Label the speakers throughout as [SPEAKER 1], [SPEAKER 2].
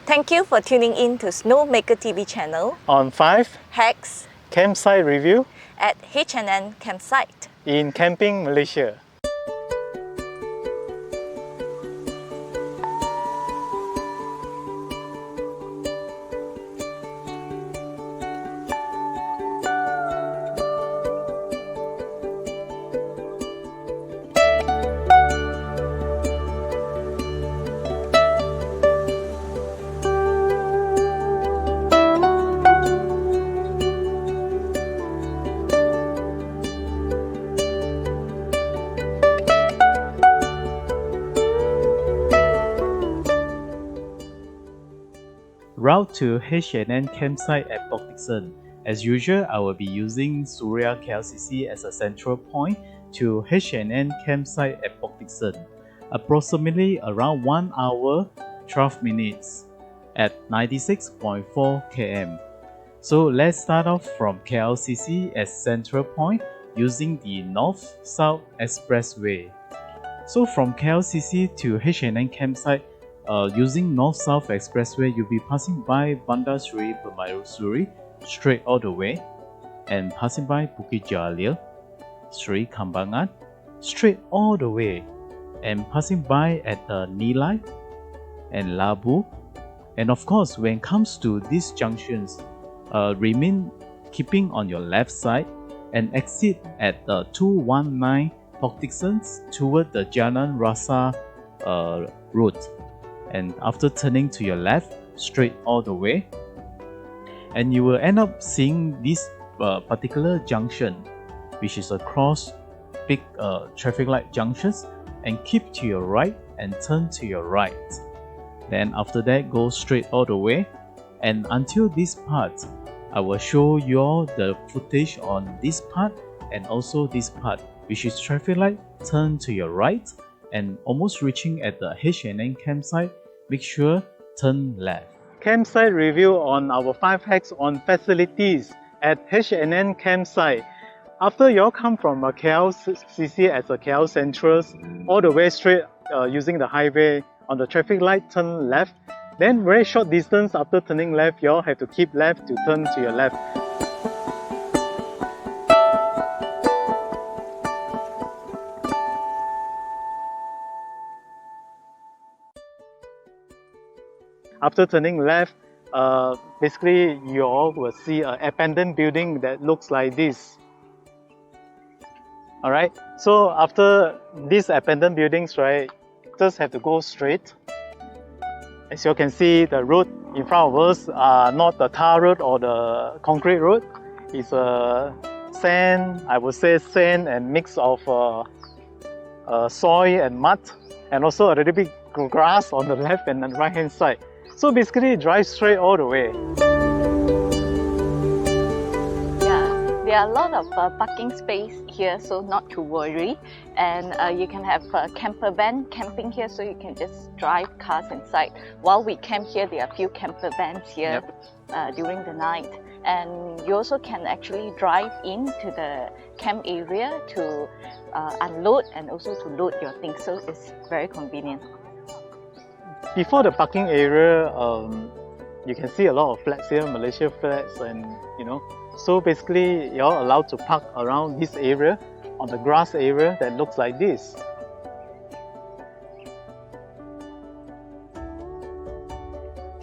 [SPEAKER 1] Thank you for tuning in to SnowMaker TV channel
[SPEAKER 2] on 5
[SPEAKER 1] Hacks
[SPEAKER 2] Campsite Review
[SPEAKER 1] at H&N Campsite
[SPEAKER 2] in Camping, Malaysia.
[SPEAKER 3] Route to H&N Campsite at Port Dickson. As usual, I will be using Surya KLCC as a central point to H&N Campsite at Port Dickson. Approximately around 1 hour 12 minutes at 96.4 km. So let's start off from KLCC as central point using the North-South Expressway. So from KLCC to H&N Campsite using North-South Expressway, you'll be passing by Bandar Seri Permaisuri straight all the way, and passing by Bukit Jalil, Seri Kembangan straight all the way, and passing by at Nilai and Labu. And of course, when it comes to these junctions, remain keeping on your left side and exit at 219 Port Dickson toward the Jalan Rasa route. And after turning to your left, straight all the way, and you will end up seeing this particular junction, which is across big traffic light junctions, and keep to your right and turn to your right. Then after that, go straight all the way, and until this part, I will show you all the footage on this part and also this part, which is traffic light, turn to your right, and almost reaching at the H&N Campsite, make sure turn left.
[SPEAKER 2] Campsite review on our 5 hacks on facilities at H&N Campsite. After you all come from KLCC as a KL Central, all the way straight using the highway, on the traffic light, turn left. Then very short distance after turning left, you all have to keep left to turn to your left. After turning left, basically you all will see an abandoned building that looks like this. Alright, so after these abandoned buildings, right, just have to go straight. As you can see, the road in front of us are not the tar road or the concrete road. It's a sand, I would say sand and mix of soil and mud, and also a little bit grass on the left and the right hand side. So basically drive straight all the way.
[SPEAKER 1] Yeah, there are a lot of parking space here, so not to worry. And you can have campervan camping here, so you can just drive cars inside. While we camp here, there are a few campervans here during the night. And you also can actually drive into the camp area to unload and also to load your things, so it's very convenient.
[SPEAKER 2] Before the parking area, you can see a lot of flats here, Malaysia flats, and so basically you're allowed to park around this area, on the grass area that looks like this.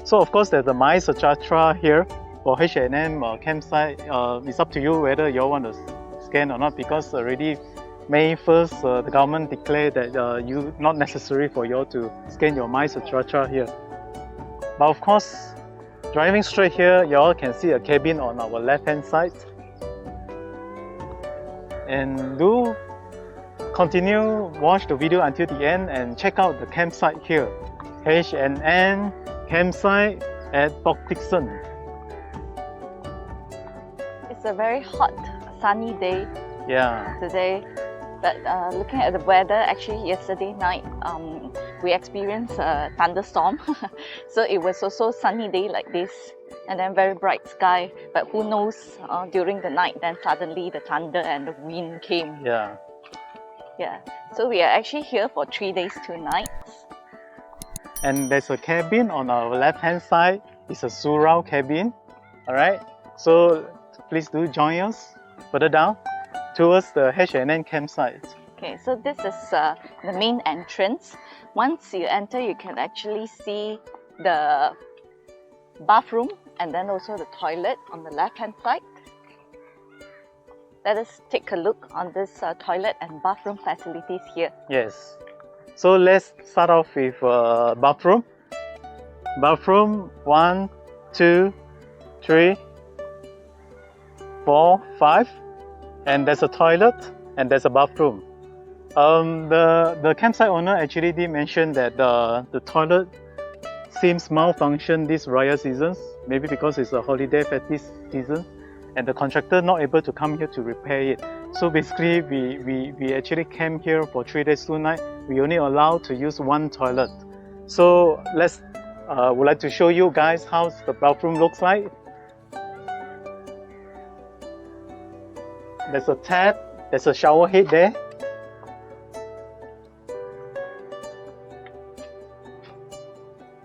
[SPEAKER 2] So of course there's a My Sejahtera here for H&M Campsite. It's up to you whether you want to scan or not, because already May 1st, the government declared that not necessary for you all to scan your My Sejahtera here. But of course, driving straight here, you all can see a cabin on our left hand side. And do continue, watch the video until the end and check out the campsite here. H&N Campsite at Port Dickson.
[SPEAKER 1] It's a very hot, sunny day today. But looking at the weather, actually yesterday night we experienced a thunderstorm. So it was also sunny day like this, and then very bright sky. But who knows, during the night then suddenly the thunder and the wind came.
[SPEAKER 2] Yeah.
[SPEAKER 1] So we are actually here for 3 days, 2 nights.
[SPEAKER 2] And there's a cabin on our left hand side. It's a surround cabin. All right. So please do join us further down towards the H&N campsite.
[SPEAKER 1] Okay, so this is the main entrance. Once you enter, you can actually see the bathroom and then also the toilet on the left hand side. Let us take a look on this toilet and bathroom facilities here.
[SPEAKER 2] Yes. So let's start off with bathroom. Bathroom 1, 2, 3, 4, 5, and there's a toilet and there's a bathroom. The campsite owner actually did mention that the toilet seems malfunction this raya seasons, maybe because it's a holiday festive season, and the contractor not able to come here to repair it. So basically, we actually came here for 3 days, 2 nights. We only allowed to use one toilet. So let's would like to show you guys how the bathroom looks like. There's a tap, there's a shower head there.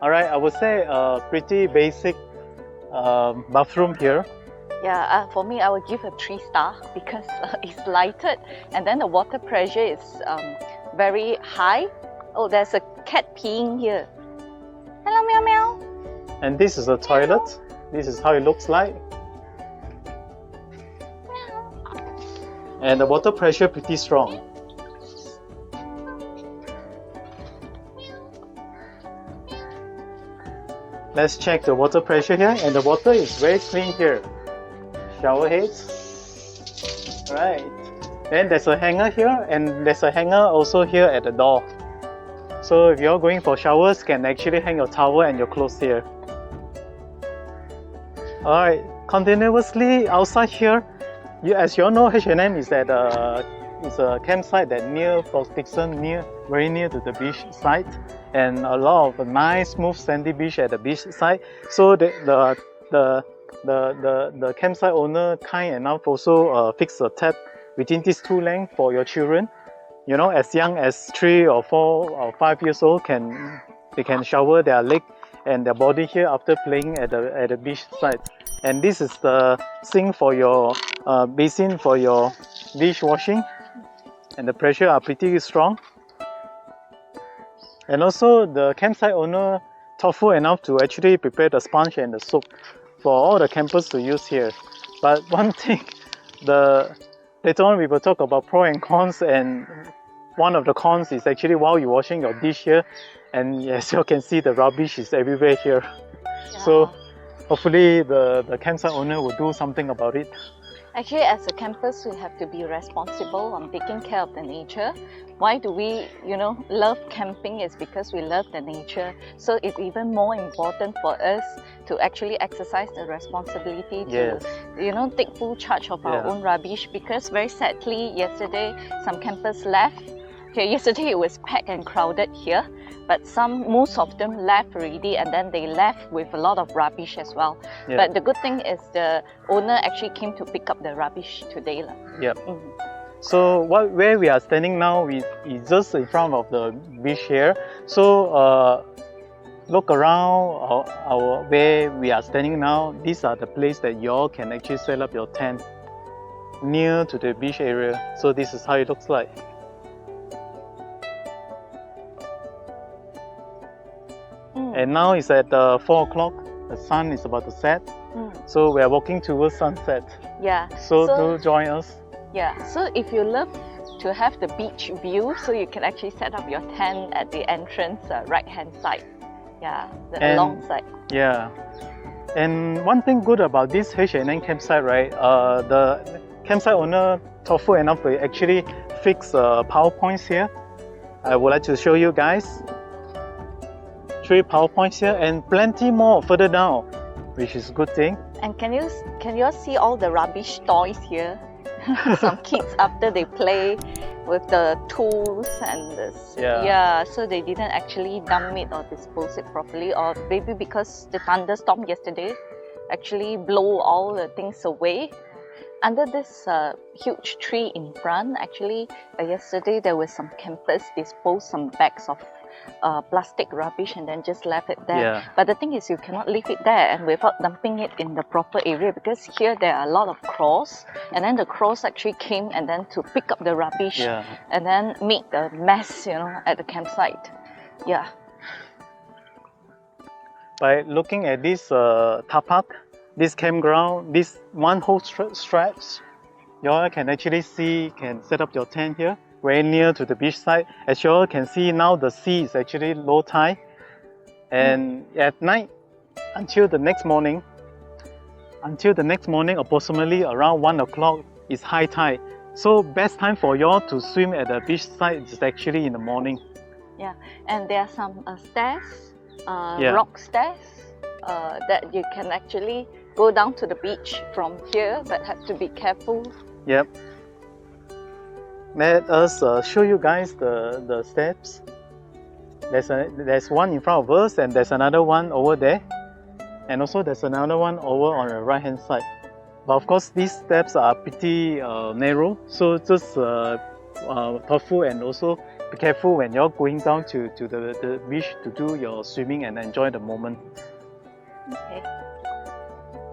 [SPEAKER 2] Alright, I would say a pretty basic bathroom here.
[SPEAKER 1] Yeah, for me, I would give a 3-star because it's lighted and then the water pressure is very high. Oh, there's a cat peeing here. Hello, meow meow.
[SPEAKER 2] And this is a toilet. This is how it looks like. And the water pressure pretty strong. Let's check the water pressure here, and the water is very clean here. Shower heads. Right. Then there's a hanger here, and there's a hanger also here at the door. So if you're going for showers, can actually hang your towel and your clothes here. Alright, continuously outside here, as you all know, H&N is at it's a campsite that near Port Dickson, very near to the beach side, and a lot of nice, smooth, sandy beach at the beach side. So the campsite owner kind enough also fix a tap within these 2 lanes for your children. You know, as young as 3 or 4 or 5 years old, they can shower their leg and their body here after playing at the beach side. And this is the sink for your basin for your dish washing, and the pressure are pretty strong. And also the campsite owner thoughtful enough to actually prepare the sponge and the soap for all the campers to use here. But one thing, later on we will talk about pros and cons, and one of the cons is actually while you're washing your dish here, and as you can see, the rubbish is everywhere here.
[SPEAKER 1] Yeah.
[SPEAKER 2] So hopefully the campsite owner will do something about it.
[SPEAKER 1] Actually, as a campus, we have to be responsible on taking care of the nature. Why do we, love camping? Is because we love the nature. So it's even more important for us to actually exercise the responsibility to,
[SPEAKER 2] Yes.
[SPEAKER 1] take full charge of our own rubbish. Because very sadly, yesterday, some campers left. Okay, yesterday it was packed and crowded here, but most of them left already, and then they left with a lot of rubbish as well.
[SPEAKER 2] Yeah.
[SPEAKER 1] But the good thing is the owner actually came to pick up the rubbish today.
[SPEAKER 2] Yep. So where we are standing now is just in front of the beach here. So look around where we are standing now. These are the places that you all can actually set up your tent near to the beach area. So this is how it looks like. And now it's at 4 o'clock. The sun is about to set. So we are walking towards sunset.
[SPEAKER 1] Yeah.
[SPEAKER 2] So do join us.
[SPEAKER 1] Yeah. So if you love to have the beach view, so you can actually set up your tent at the entrance right hand side. Yeah, the long side.
[SPEAKER 2] Yeah. And one thing good about this H&N campsite, right? The campsite owner thoughtful enough to actually fix PowerPoints here. I would like to show you guys. 3 PowerPoints here and plenty more further down, which is a good thing.
[SPEAKER 1] And can you all see all the rubbish toys here? Some kids after they play with the tools and this. Yeah, so they didn't actually dump it or dispose it properly, or maybe because the thunderstorm yesterday actually blow all the things away. Under this huge tree in front, actually yesterday there were some campers disposed some bags of plastic rubbish and then just left it there.
[SPEAKER 2] Yeah.
[SPEAKER 1] But the thing is, you cannot leave it there and without dumping it in the proper area, because here there are a lot of crows, and then the crows actually came and then to pick up the rubbish
[SPEAKER 2] Yeah.
[SPEAKER 1] and then make the mess, you know, at the campsite. Yeah.
[SPEAKER 2] By looking at this tapak, this campground, this one whole stretch, you all can actually see, can set up your tent here, very near to the beach side. As you all can see now, the sea is actually low tide, and at night, until the next morning, approximately around 1 o'clock is high tide. So best time for you all to swim at the beach side is actually in the morning.
[SPEAKER 1] Yeah, and there are some stairs,
[SPEAKER 2] Yeah.
[SPEAKER 1] rock stairs, that you can actually go down to the beach from here, but have to be careful.
[SPEAKER 2] Yep. Let us show you guys the steps. There's one in front of us, and there's another one over there, and also there's another one over on the right hand side. But of course, these steps are pretty narrow, so just thoughtful and also be careful when you're going down to the beach to do your swimming and enjoy the moment.
[SPEAKER 1] Okay.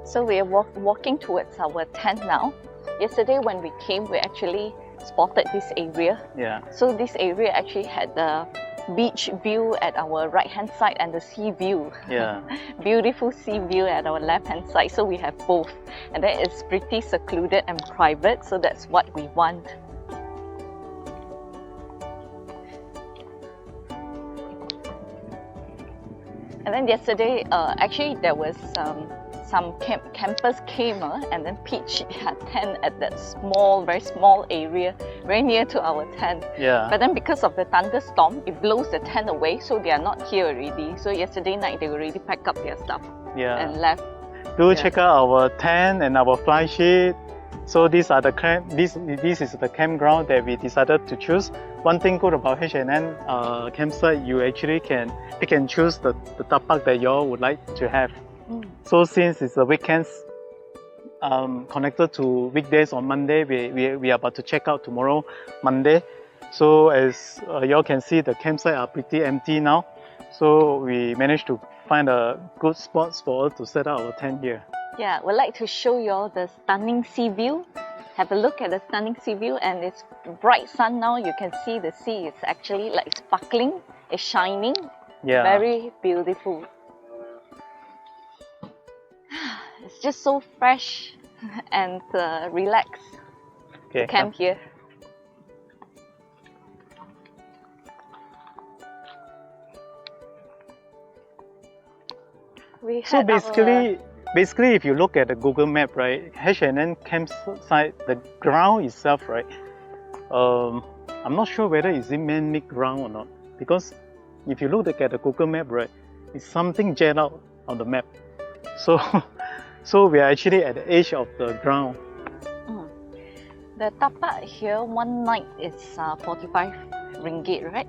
[SPEAKER 1] So we are walking towards our tent now. Yesterday when we came, we actually spotted this area.
[SPEAKER 2] Yeah.
[SPEAKER 1] So this area actually had the beach view at our right hand side and the sea view.
[SPEAKER 2] Yeah.
[SPEAKER 1] Beautiful sea view at our left hand side. So we have both. And then it's pretty secluded and private. So that's what we want. And then yesterday, actually there was some campers came and then pitched their tent at that very small area, very near to our tent.
[SPEAKER 2] Yeah.
[SPEAKER 1] But then because of the thunderstorm, it blows the tent away, so they are not here already. So yesterday night they already packed up their stuff and left.
[SPEAKER 2] Do
[SPEAKER 1] Yeah.
[SPEAKER 2] check out our tent and our fly sheet. So these are the this is the campground that we decided to choose. One thing good about H&N campsite, you actually can pick and choose the tapak that you all would like to have. So since it's the weekends, connected to weekdays on Monday, we are about to check out tomorrow, Monday. So as you all can see, the campsite are pretty empty now. So we managed to find a good spot for us to set up our tent here.
[SPEAKER 1] Yeah, we'd like to show you all the stunning sea view. Have a look at the stunning sea view, and it's bright sun now. You can see the sea is actually like sparkling, it's shining.
[SPEAKER 2] Yeah.
[SPEAKER 1] Very beautiful. It's just so fresh and relaxed to camp here.
[SPEAKER 2] So basically, if you look at the Google map, right, H&N campsite, the ground itself, right, I'm not sure whether it's man-made ground or not, because if you look at the Google map, right, it's something jet out on the map. So, so we are actually at the edge of the ground.
[SPEAKER 1] The tapak here, one night is 45 ringgit, right?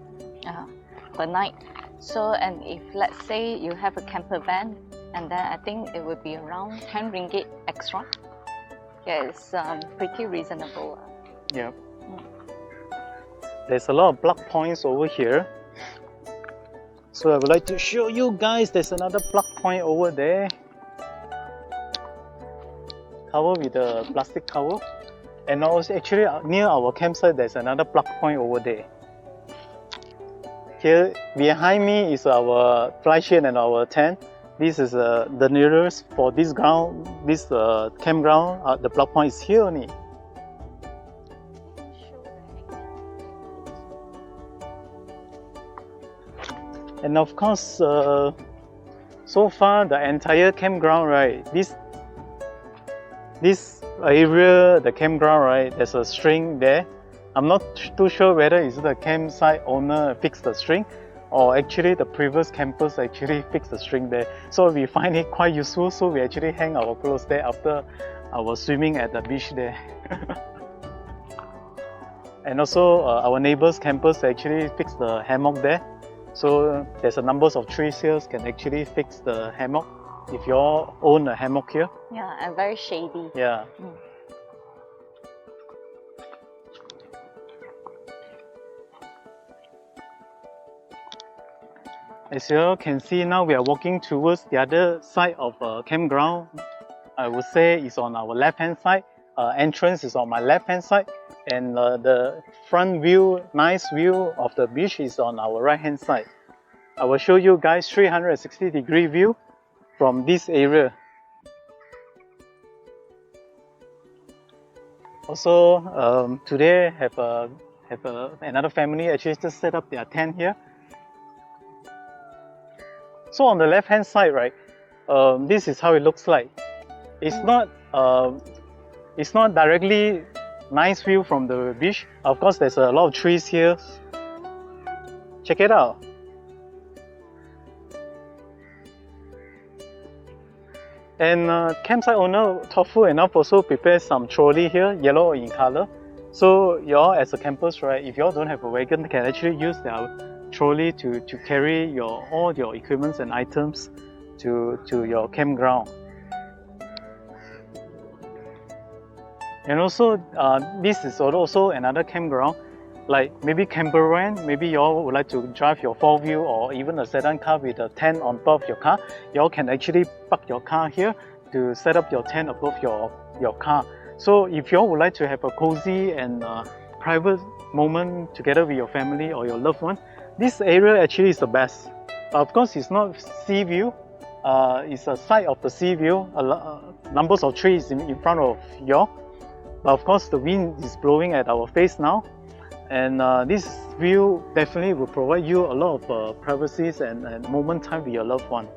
[SPEAKER 1] Per night. So, and if let's say you have a campervan, and then I think it would be around 10 ringgit extra. Yeah, it's pretty reasonable.
[SPEAKER 2] Yeah. There's a lot of plug points over here. So I would like to show you guys, there's another plug point over there. Cover with a plastic cover. And also actually near our campsite, there's another plug point over there. Here behind me is our fly sheet and our tent. This is the nearest for this ground, this campground. The plug point is here only. And of course, so far the entire campground, right? This area, the campground, right? There's a string there. I'm not too sure whether it's the campsite owner fixed the string, or actually the previous campers actually fixed the string there. So we find it quite useful. So we actually hang our clothes there after our swimming at the beach there. And also our neighbors' campers actually fixed the hammock there. So there's a number of trees here can actually fix the hammock if you all own a hammock here.
[SPEAKER 1] Yeah, and very shady.
[SPEAKER 2] Yeah. As you all can see now, we are walking towards the other side of campground. I would say it's on our left hand side. Entrance is on my left hand side, and the front view, nice view of the beach is on our right hand side. I will show you guys 360-degree view from this area. Also, today have another family actually just set up their tent here. So on the left hand side, right, this is how it looks like. It's not directly nice view from the beach. Of course, there's a lot of trees here. Check it out. And campsite owner thoughtful enough also prepare some trolley here, yellow in color. So y'all as a campers, right, if y'all don't have a wagon, can actually use their trolley to carry all your equipments and items to your campground. And also, this is also another campground, like maybe Campervan. Maybe y'all would like to drive your 4-wheel or even a sedan car with a tent on top of your car. Y'all can actually park your car here to set up your tent above your car. So if y'all would like to have a cozy and private moment together with your family or your loved one, this area actually is the best. Of course, it's not sea view. It's a side of the sea view. Numbers of trees in front of y'all. But of course, the wind is blowing at our face now. And this view definitely will provide you a lot of privacy and moment time with your loved one.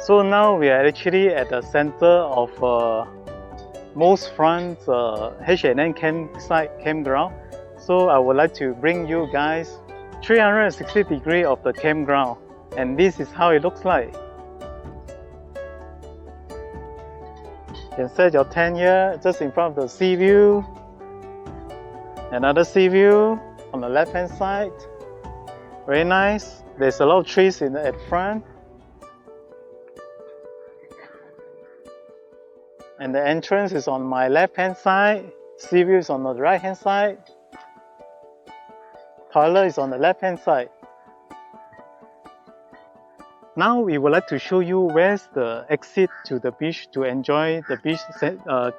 [SPEAKER 2] So now we are actually at the center of most front H&N Campsite campground. So I would like to bring you guys 360 degree of the campground, and this is how it looks like. You can set your tent here just in front of the sea view. Another sea view on the left hand side. Very nice. There's a lot of trees at front. And the entrance is on my left hand side. Sea view is on the right hand side. Toilet is on the left hand side. Now we would like to show you where's the exit to the beach to enjoy the beach,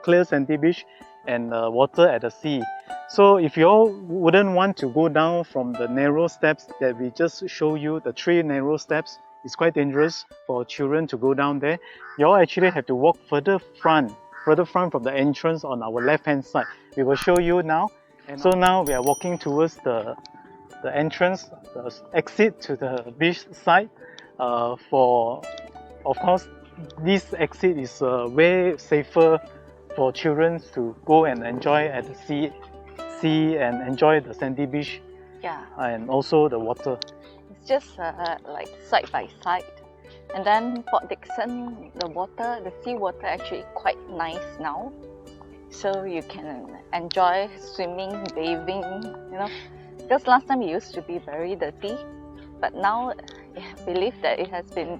[SPEAKER 2] clear sandy beach and water at the sea. So if you all wouldn't want to go down from the narrow steps that we just show you, the 3 narrow steps, it's quite dangerous for children to go down there. You all actually have to walk further front from the entrance on our left hand side. We will show you now. So now we are walking towards the entrance, the exit to the beach side. Of course, this exit is way safer for children to go and enjoy at the sea and enjoy the sandy beach.
[SPEAKER 1] Yeah.
[SPEAKER 2] And also the water.
[SPEAKER 1] It's just like side by side. And then Port Dickson, the sea water actually quite nice now. So you can enjoy swimming, bathing, you know. Because last time it used to be very dirty, but now I believe that it has been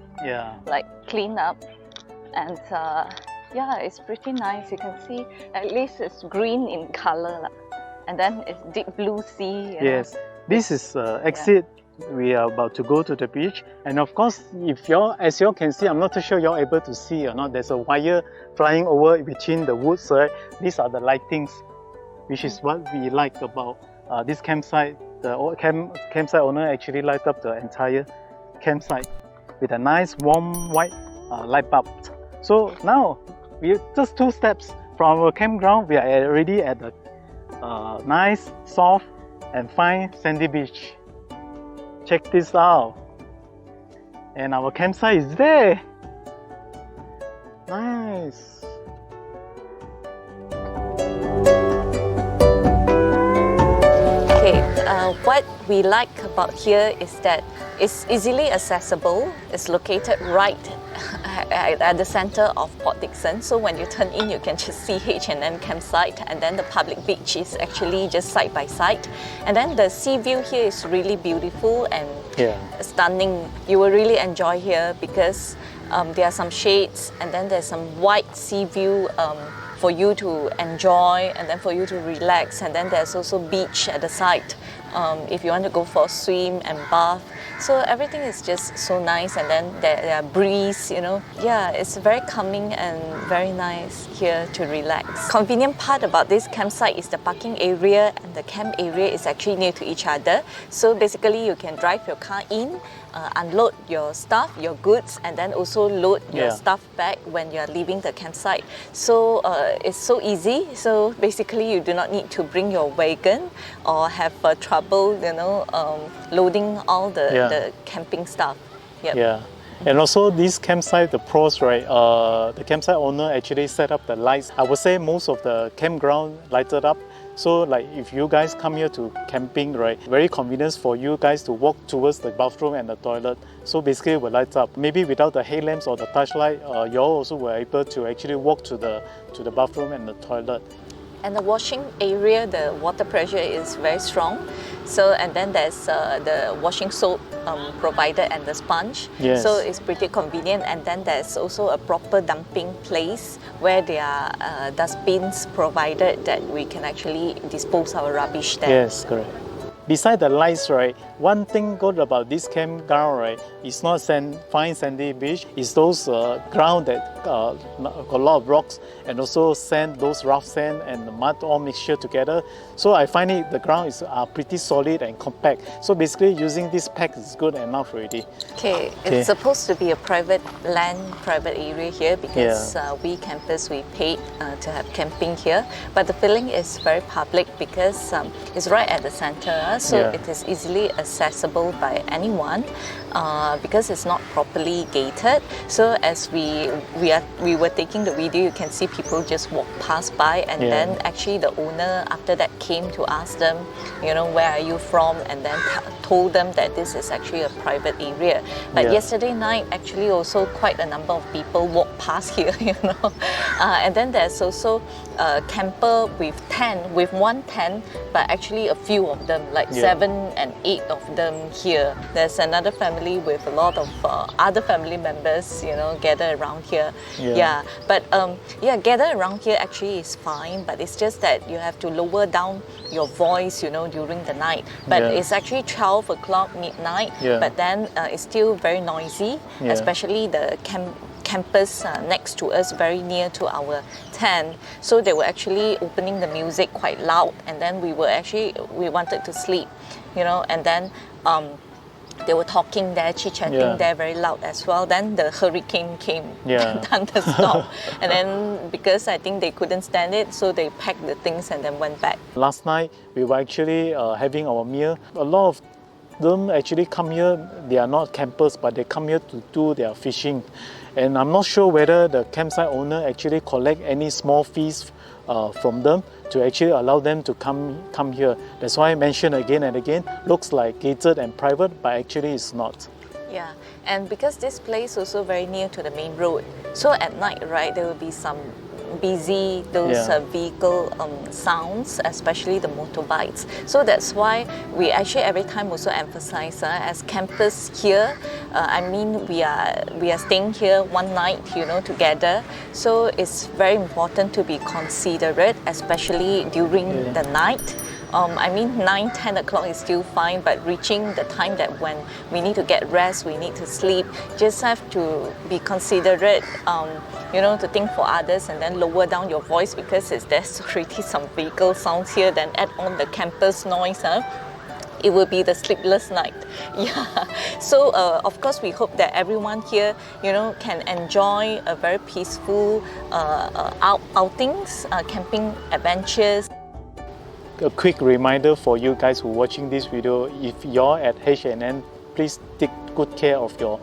[SPEAKER 1] like cleaned up, and yeah, it's pretty nice. You can see at least it's green in color, and then it's deep blue sea.
[SPEAKER 2] Yes, this is exit. We are about to go to the beach, and of course, as you can see, I'm not too sure you're able to see or not. There's a wire flying over between the woods. Right? These are the lightings, which is what we like about this campsite. The campsite owner actually light up the entire campsite with a nice warm white light bulb. So now we just 2 steps from our campground. We are already at the nice, soft, and fine sandy beach. Check this out, and our campsite is there. Nice.
[SPEAKER 1] Okay, what we like about here is that it's easily accessible. It's located right at the center of Port Dickson. So when you turn in, you can just see H&N Campsite, and then the public beach is actually just side by side. And then the sea view here is really beautiful and stunning. You will really enjoy here because there are some shades, and then there's some wide sea view for you to enjoy and then for you to relax, and then there's also beach at the side if you want to go for a swim and bath. So everything is just so nice, and then there are breeze, you know. Yeah, it's very calming and very nice here to relax. Convenient part about this campsite is the parking area and the camp area is actually near to each other. So basically you can drive your car in, unload your stuff, your goods, and then also load your stuff back when you're leaving the campsite. So it's so easy. So basically you do not need to bring your wagon or have trouble, you know, loading all the camping stuff. Yep.
[SPEAKER 2] Yeah. And also this campsite, the pros, right, the campsite owner actually set up the lights. I would say most of the campground lighted up. So like if you guys come here to camping, right, very convenient for you guys to walk towards the bathroom and the toilet. So basically it will light up. Maybe without the headlamps or the touchlight, you all also were able to actually walk to the bathroom and the toilet.
[SPEAKER 1] And the washing area, the water pressure is very strong. So, and then there's the washing soap provided and the sponge.
[SPEAKER 2] Yes.
[SPEAKER 1] So it's pretty convenient. And then there's also a proper dumping place where there are dustbins provided that we can actually dispose our rubbish there.
[SPEAKER 2] Yes, correct. Besides the lights, right, one thing good about this campground, right, it's not fine sandy beach. It's those ground that got a lot of rocks and also sand, those rough sand and the mud all mixture together. So I find the ground is pretty solid and compact. So basically using this pack is good enough already.
[SPEAKER 1] Okay, it's supposed to be a private land, private area here because we campers, we paid to have camping here. But the feeling is very public because it's right at the center. So it is easily accessible by anyone because it's not properly gated. So as we were taking the video, you can see people just walk past by, and then actually the owner after that came to ask them, you know, where are you from, and then told them that this is actually a private area. But yesterday night, actually also quite a number of people walked past here, you know. And then there's also a camper with one tent, but actually a few of them, like 7 and 8 of them here. There's another family with a lot of other family members, you know, gather around here. But gather around here actually is fine, but it's just that you have to lower down your voice, you know, during the night. But it's actually 12 o'clock midnight, but then it's still very noisy, especially the campus next to us, very near to our tent. So they were actually opening the music quite loud, and then we wanted to sleep, you know, and then they were talking there, chit-chatting there very loud as well. Then the hurricane came, thunderstorm. And then because I think they couldn't stand it, so they packed the things and then went back.
[SPEAKER 2] Last night, we were actually having our meal. A lot of them actually come here, they are not campers, but they come here to do their fishing. And I'm not sure whether the campsite owner actually collect any small fees from them to actually allow them to come here. That's why I mentioned again and again, looks like gated and private, but actually it's not.
[SPEAKER 1] Yeah, and because this place also very near to the main road, so at night, right, there will be some busy vehicle sounds, especially the motorbikes. So that's why we actually every time also emphasize as campers here. I mean, we are staying here one night, you know, together. So it's very important to be considerate, especially during the night. I mean 9, 10 o'clock is still fine, but reaching the time that when we need to get rest, we need to sleep, just have to be considerate, you know, to think for others, and then lower down your voice because there's already some vehicle sounds here, then add on the campus noise. It will be the sleepless night. So of course we hope that everyone here, you know, can enjoy a very peaceful outings, camping adventures.
[SPEAKER 2] A quick reminder for you guys who are watching this video, if you're at H&N, please take good care of your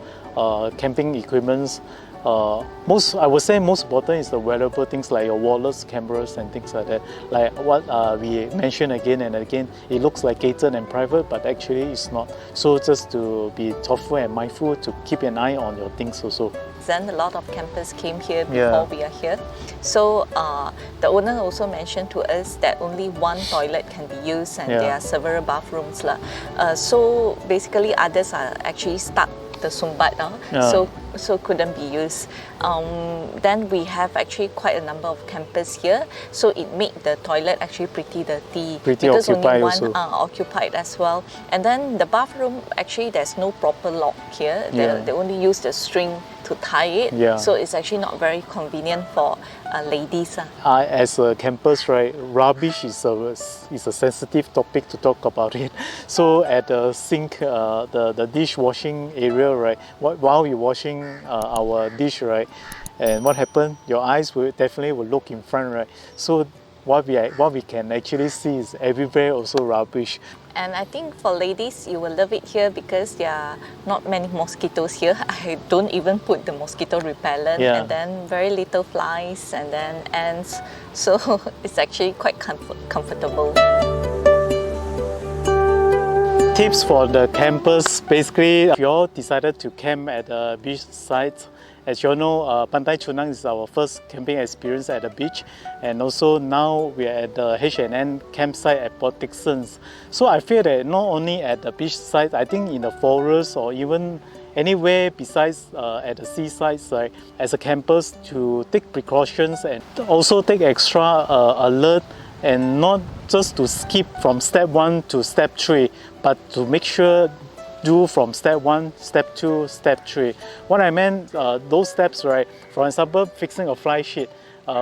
[SPEAKER 2] camping equipments. I would say most important is the wearable things like your wallets, cameras and things like that. Like what we mentioned again and again, it looks like gated and private, but actually it's not. So just to be thoughtful and mindful to keep an eye on your things also.
[SPEAKER 1] unpleasant. A lot of campers came here
[SPEAKER 2] Yeah.
[SPEAKER 1] before we are here. So the owner also mentioned to us that only one toilet can be used and
[SPEAKER 2] Yeah.
[SPEAKER 1] there are several bathrooms. So basically others are actually stuck the sumbat,
[SPEAKER 2] Yeah.
[SPEAKER 1] so couldn't be used. Then we have actually quite a number of campers here, so it made the toilet actually pretty dirty.
[SPEAKER 2] Pretty
[SPEAKER 1] because
[SPEAKER 2] occupied
[SPEAKER 1] only one
[SPEAKER 2] also.
[SPEAKER 1] occupied as well. And then the bathroom, actually there's no proper lock here.
[SPEAKER 2] Yeah.
[SPEAKER 1] They only use the string to tie it.
[SPEAKER 2] Yeah.
[SPEAKER 1] So it's actually not very convenient for ladies.
[SPEAKER 2] As campers, right, rubbish is a sensitive topic to talk about it. So at the sink, the dishwashing area, right, while you're washing our dish, right, and what happened? Your eyes will definitely look in front, right? So what we can actually see is everywhere also rubbish.
[SPEAKER 1] And I think for ladies, you will love it here because there are not many mosquitoes here. I don't even put the mosquito repellent,
[SPEAKER 2] Yeah.
[SPEAKER 1] and then very little flies and then ants. So it's actually quite comfortable.
[SPEAKER 2] Tips for the campers, basically, if you all decided to camp at the beach site, as you all know, Pantai Chunang is our first camping experience at the beach, and also now we are at the H&N Campsite at Port Dickson. So I feel that not only at the beach site, I think in the forest or even anywhere besides at the seaside, right, as a campers to take precautions and also take extra alert and not just to skip from step 1 to step 3, but to make sure do from step 1, step 2, step 3. What I meant, those steps, right? For example, fixing a fly sheet.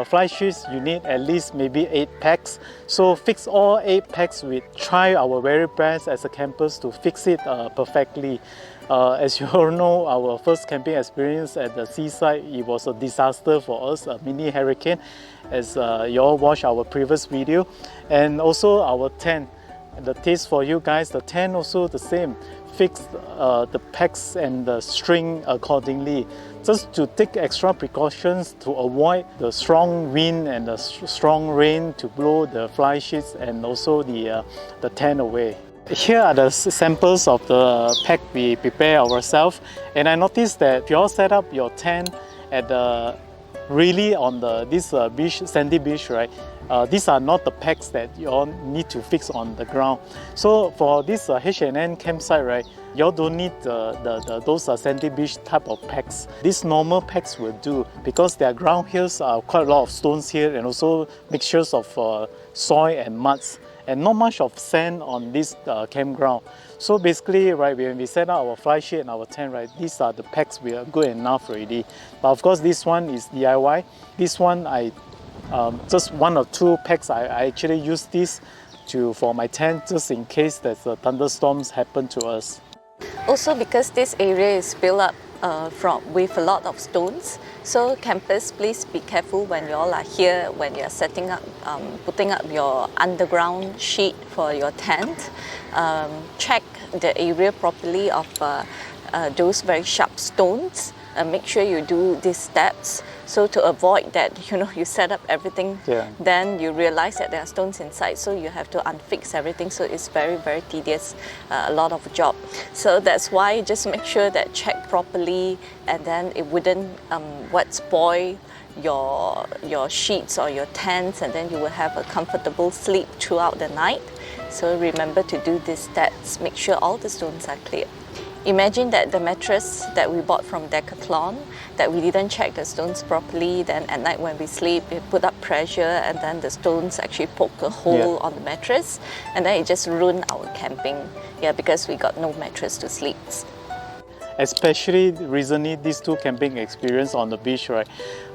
[SPEAKER 2] Fly sheets, you need at least maybe 8 packs. So fix all 8 packs. We try our very best as a campers to fix it perfectly. As you all know, our first camping experience at the seaside, it was a disaster for us, a mini hurricane, as you all watched our previous video. And also our tent. The tips for you guys, the tent also the same. Fix the packs and the string accordingly, just to take extra precautions to avoid the strong wind and the strong rain to blow the fly sheets and also the tent away. Here are the samples of the pack we prepare ourselves, and I noticed that if you all set up your tent at the really on this beach, sandy beach, right? These are not the packs that you all need to fix on the ground. So for this H&N campsite, right, you all don't need those sandy beach type of packs. These normal packs will do because their ground here are quite a lot of stones here and also mixtures of soil and muds, and not much of sand on this campground. So basically, right, when we set up our fly sheet and our tent, right, these are the packs we are good enough already. But of course, this one is DIY. This one, I just 1 or 2 packs, I actually use this for my tent just in case that thunderstorms happen to us.
[SPEAKER 1] Also, because this area is built up with a lot of stones, so campers, please be careful when you all are here, when you are setting up, putting up your underground sheet for your tent. Check the area properly of those very sharp stones. Make sure you do these steps, so to avoid that, you set up everything,
[SPEAKER 2] Yeah.
[SPEAKER 1] then you realize that there are stones inside, so you have to unfix everything, so it's very, very tedious, a lot of job. So that's why just make sure that check properly, and then it wouldn't spoil your sheets or your tents, and then you will have a comfortable sleep throughout the night. So remember to do these steps, make sure all the stones are clear. Imagine that the mattress that we bought from Decathlon, that we didn't check the stones properly, then at night when we sleep, it put up pressure, and then the stones actually poke a hole on the mattress, and then it just ruined our camping, because we got no mattress to sleep.
[SPEAKER 2] Especially recently, these 2 camping experience on the beach, right?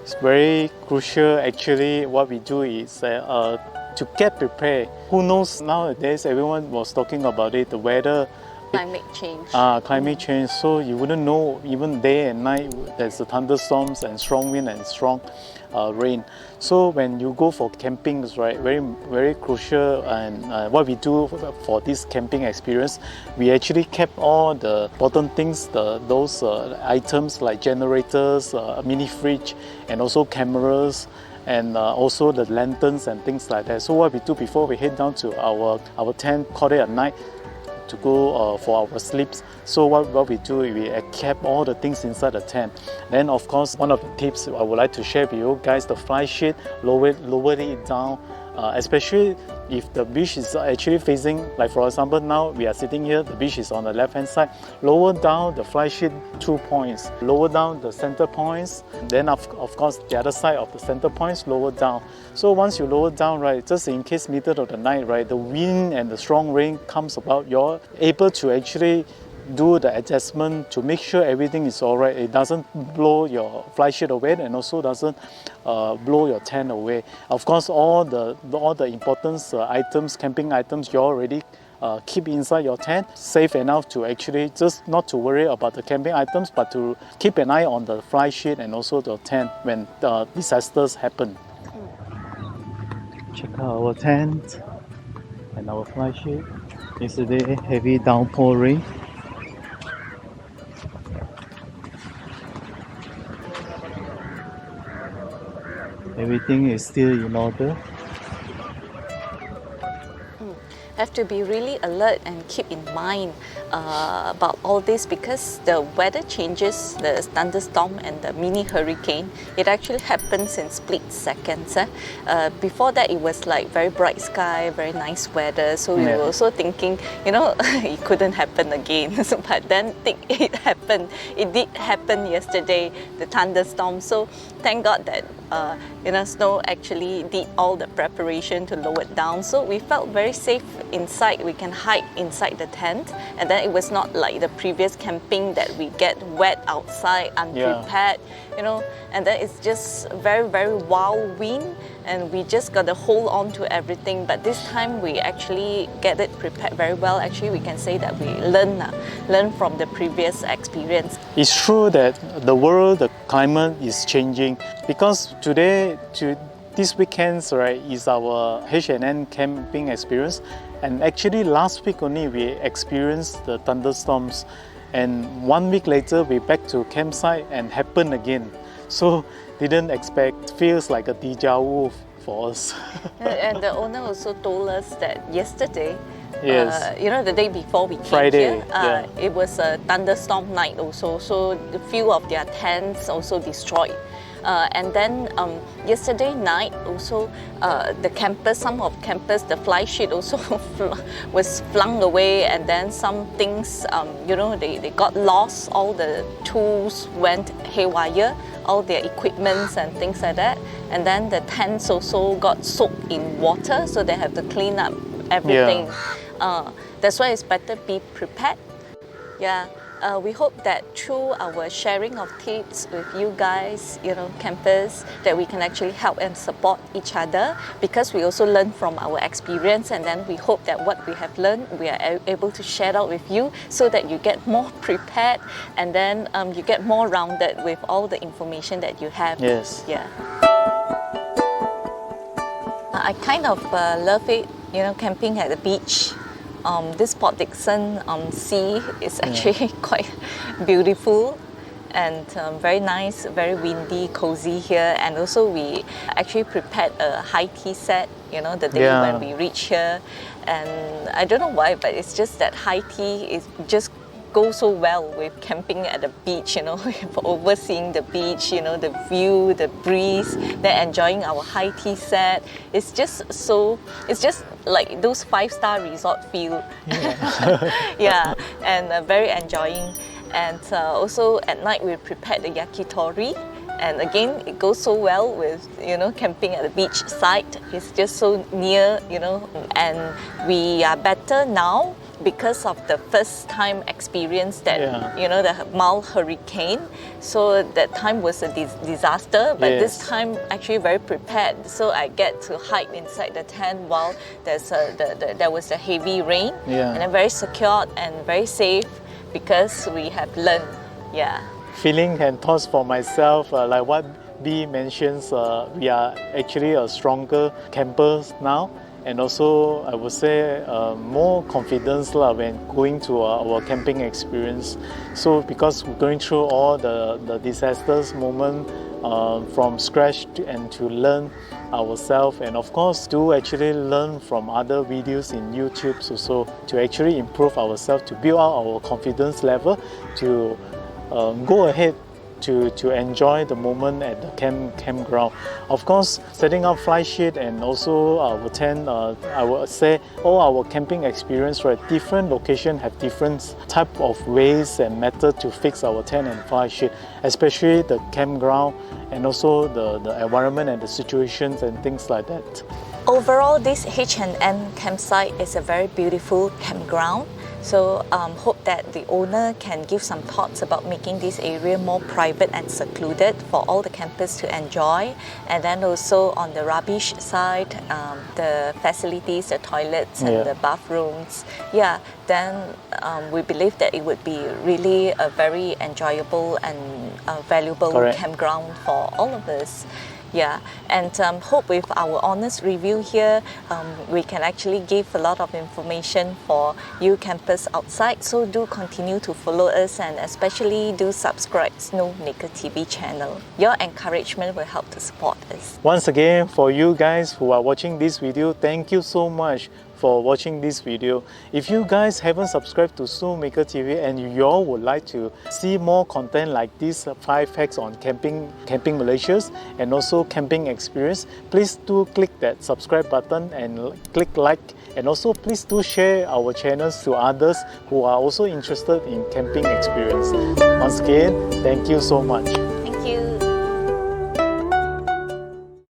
[SPEAKER 2] It's very crucial. Actually, what we do is to get prepared. Who knows, nowadays everyone was talking about it, the weather.
[SPEAKER 1] Climate change.
[SPEAKER 2] Climate change, so you wouldn't know, even day and night there's thunderstorms and strong wind and strong rain. So when you go for campings, right, very, very crucial, and what we do for this camping experience, we actually kept all the important things, those items like generators, a mini fridge, and also cameras, and also the lanterns and things like that. So what we do before we head down to our tent, call it at night, to go for our sleeps. So what we do, we kept all the things inside the tent. Then of course, one of the tips I would like to share with you guys, the fly sheet, lower it down, especially if the beach is actually facing, like for example now we are sitting here, the beach is on the left hand side. Lower down the fly sheet 2 points, lower down the center points, then of course the other side of the center points, lower down. So once you lower down, right, just in case middle of the night, right, the wind and the strong rain comes about, you're able to actually do the adjustment to make sure everything is all right. It doesn't blow your fly sheet away and also doesn't blow your tent away. Of course, all the important items, camping items, you already keep inside your tent, safe enough to actually just not to worry about the camping items, but to keep an eye on the fly sheet and also the tent when disasters happen. Check out our tent and our fly sheet. Yesterday, heavy downpour rain. Everything is still in order.
[SPEAKER 1] Have to be really alert and keep in mind about all this, because the weather changes, the thunderstorm and the mini hurricane, it actually happens in split seconds. Before that, it was like very bright sky, very nice weather, so we were also thinking, you know, it couldn't happen again. So, but then it happened. It did happen yesterday, the thunderstorm. So thank God that you know, Snow actually did all the preparation to lower it down. So we felt very safe inside. We can hide inside the tent, and then it was not like the previous camping that we get wet outside, unprepared, you know, and then it's just very, very wild wind, and we just got to hold on to everything. But this time we actually get it prepared very well. Actually, we can say that we learn from the previous experience.
[SPEAKER 2] It's true that the world, the climate is changing, because this weekend's, right, is our H&N camping experience, and actually last week only we experienced the thunderstorms, and 1 week later we back to campsite and happened again. So didn't expect, feels like a deja vu for us.
[SPEAKER 1] And the owner also told us that yesterday,
[SPEAKER 2] yes,
[SPEAKER 1] you know, the day before we came
[SPEAKER 2] Friday,
[SPEAKER 1] here, it was a thunderstorm night also, so a few of their tents also destroyed. And then yesterday night also, the campers, some of campers, the fly sheet also was flung away, and then some things, you know, they got lost. All the tools went haywire, all their equipments and things like that. And then the tents also got soaked in water, so they have to clean up everything. That's why it's better be prepared. Yeah. We hope that through our sharing of tips with you guys, you know, campers, that we can actually help and support each other, because we also learn from our experience, and then we hope that what we have learned, we are able to share out with you, so that you get more prepared, and then you get more rounded with all the information that you have.
[SPEAKER 2] Yes.
[SPEAKER 1] Yeah. I kind of love it, you know, camping at the beach. This Port Dickson sea is actually quite beautiful and very nice, very windy, cozy here. And also we actually prepared a high tea set, you know, the day when we reach here. And I don't know why, but it's just that high tea is just goes so well with camping at the beach, you know, overseeing the beach, you know, the view, the breeze, then enjoying our high tea set. It's just so, it's just like those 5-star resort feel. Yeah, and very enjoying. And also at night we prepared the yakitori. And again, it goes so well with, you know, camping at the beach side. It's just so near, you know, and we are better now because of the first time experience that, you know, the mild hurricane. So that time was a disaster, but this time actually very prepared. So I get to hide inside the tent while there was a heavy rain, and I'm very secured and very safe because we have learned.
[SPEAKER 2] Feeling and thoughts for myself, like what B mentions, we are actually a stronger campers now, and also I would say more confidence when going to our camping experience. So because we're going through all the disasters moment, from scratch and to learn ourselves, and of course to actually learn from other videos in YouTube also to actually improve ourselves, to build up our confidence level, to go ahead to enjoy the moment at the campground. Of course, setting up fly sheet and also our tent, I would say all our camping experience, right, different location have different type of ways and method to fix our tent and fly sheet, especially the campground and also the environment and the situations and things like that.
[SPEAKER 1] Overall, this H&N campsite is a very beautiful campground. So hope that the owner can give some thoughts about making this area more private and secluded for all the campers to enjoy. And then also on the rubbish side, the facilities, the toilets and the bathrooms. Yeah, then we believe that it would be really a very enjoyable and valuable campground for all of us. Yeah, and hope with our honest review here, we can actually give a lot of information for you campers outside. So do continue to follow us and especially do subscribe SnowMakerTV channel. Your encouragement will help to support us.
[SPEAKER 2] Once again, for you guys who are watching this video, thank you so much for watching this video. If you guys haven't subscribed to SnowMakerTV and you all would like to see more content like this 5 hacks on camping Malaysia and also camping experience, please do click that subscribe button and click like, and also please do share our channels to others who are also interested in camping experience. Once again, thank you so much.
[SPEAKER 1] Thank you.